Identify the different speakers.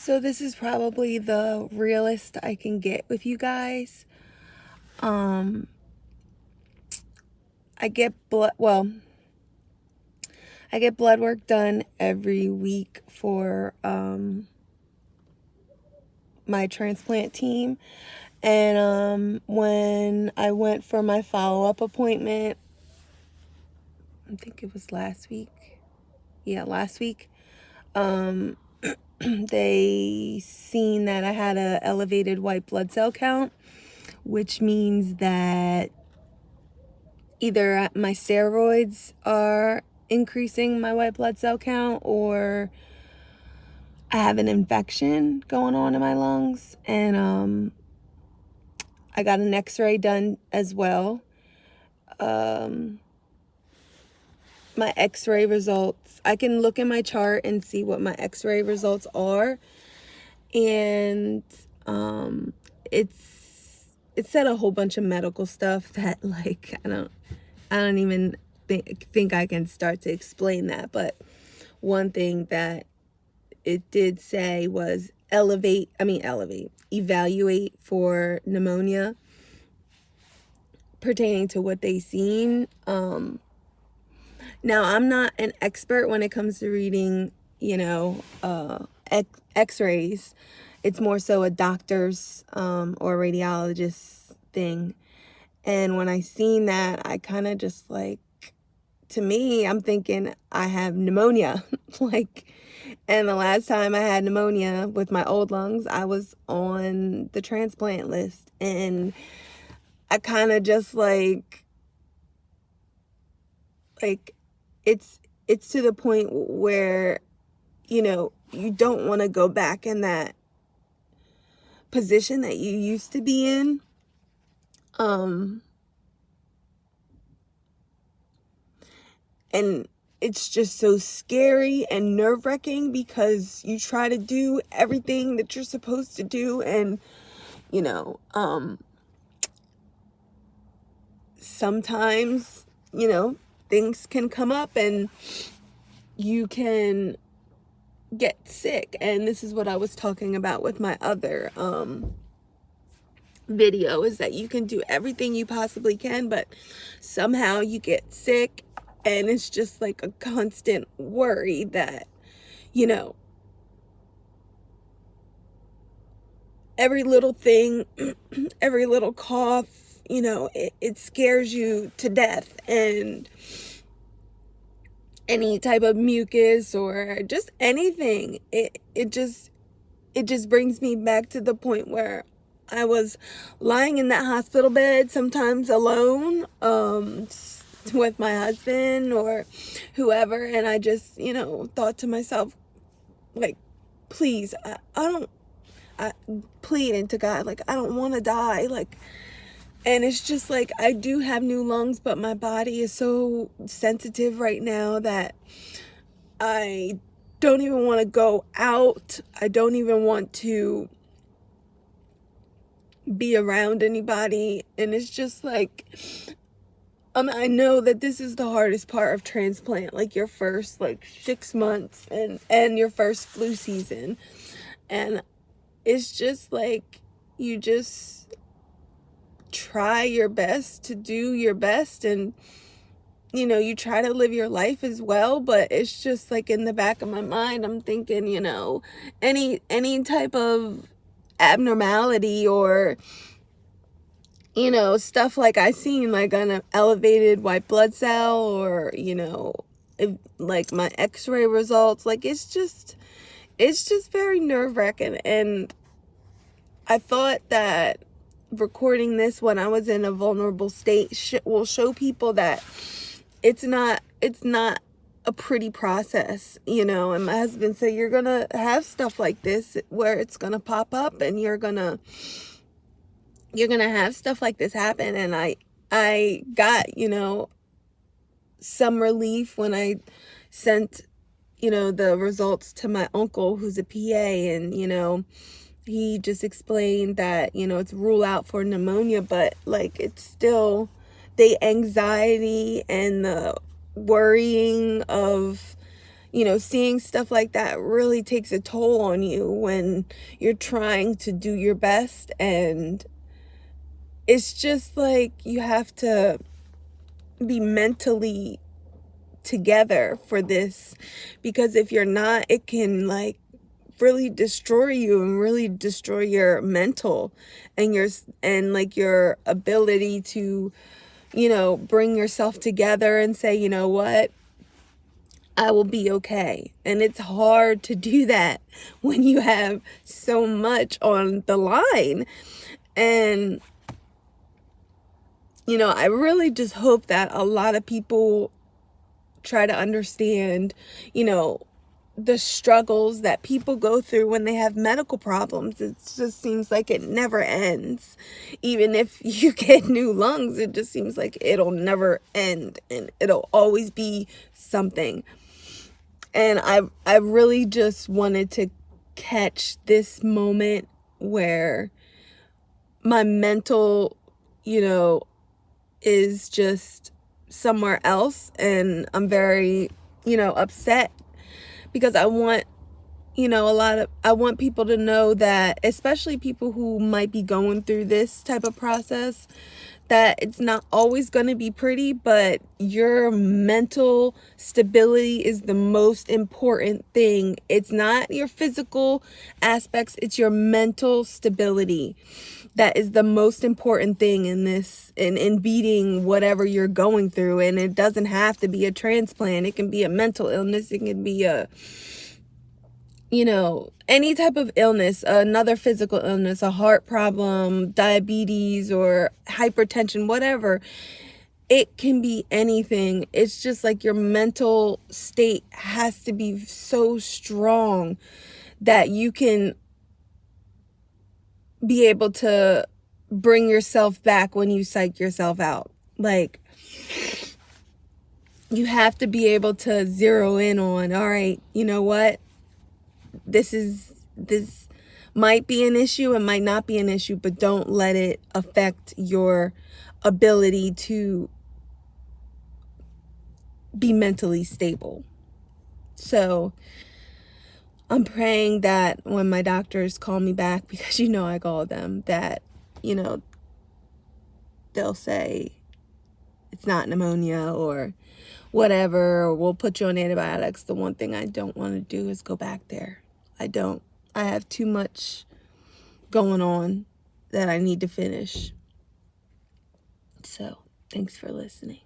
Speaker 1: So this is probably the realest I can get with you guys. I get blood work done every week for my transplant team. And when I went for my follow-up appointment, I think it was last week. Yeah, last week. They seen that I had a elevated white blood cell count, which means that either my steroids are increasing my white blood cell count, or I have an infection going on in my lungs. And I got an x-ray done as well. My x-ray results, I can look in my chart and see what my x-ray results are, and it said a whole bunch of medical stuff that, like, I don't even think I can start to explain that. But one thing that it did say was evaluate for pneumonia pertaining to what they seen. Now, I'm not an expert when it comes to reading, x-rays. It's more so a doctor's or radiologist's thing. And when I seen that, I kind of just, like, to me, I'm thinking I have pneumonia. And the last time I had pneumonia with my old lungs, I was on the transplant list. And I kind of just like it's to the point where, you don't want to go back in that position that you used to be in. And it's just so scary and nerve-wracking, because you try to do everything that you're supposed to do, and sometimes things can come up and you can get sick. And this is what I was talking about with my other video, is that you can do everything you possibly can, but somehow you get sick. And it's just like a constant worry that, every little thing, every little cough, it scares you to death. And any type of mucus or just anything, it just brings me back to the point where I was lying in that hospital bed, sometimes alone, with my husband or whoever, and I just, thought to myself, like, please, I pleading to God, like, I don't want to die, like. And it's just like, I do have new lungs, but my body is so sensitive right now that I don't even want to go out. I don't even want to be around anybody. And it's just like, I know that this is the hardest part of transplant, like your first 6 months and your first flu season. And it's just like, you just try your best to do your best, and you try to live your life as well. But it's just like, in the back of my mind, I'm thinking, any type of abnormality or stuff like I seen, like an elevated white blood cell, or like my x-ray results, like it's just very nerve-wracking. And I thought that recording this when I was in a vulnerable state will show people that it's not a pretty process, And my husband said, you're gonna have stuff like this where it's gonna pop up, and you're gonna have stuff like this happen. And I got, some relief when I sent, the results to my uncle, who's a PA, and, he just explained that, it's rule out for pneumonia, but like, it's still the anxiety and the worrying of, seeing stuff like that really takes a toll on you when you're trying to do your best. And it's just like you have to be mentally together for this, because if you're not, it can like really destroy you and really destroy your mental and your ability to bring yourself together and say, you know what, I will be okay. And it's hard to do that when you have so much on the line. And I really just hope that a lot of people try to understand, the struggles that people go through when they have medical problems. It just seems like it never ends. Even if you get new lungs, it just seems like it'll never end and it'll always be something. And I really just wanted to catch this moment where my mental, is just somewhere else, and I'm very, upset, because I want, I want people to know that, especially people who might be going through this type of process, that it's not always going to be pretty, but your mental stability is the most important thing. It's not your physical aspects, it's your mental stability. That is the most important thing in this, in beating whatever you're going through. And it doesn't have to be a transplant. It can be a mental illness. It can be any type of illness, another physical illness, a heart problem, diabetes, or hypertension, whatever. It can be anything. It's just like your mental state has to be so strong that you can be able to bring yourself back when you psych yourself out. Like, you have to be able to zero in on, all right, you know what? This might be an issue, it might not be an issue, but don't let it affect your ability to be mentally stable. So I'm praying that when my doctors call me back, because I call them, that they'll say it's not pneumonia or whatever, or we'll put you on antibiotics. The one thing I don't want to do is go back there. I have too much going on that I need to finish. So, thanks for listening.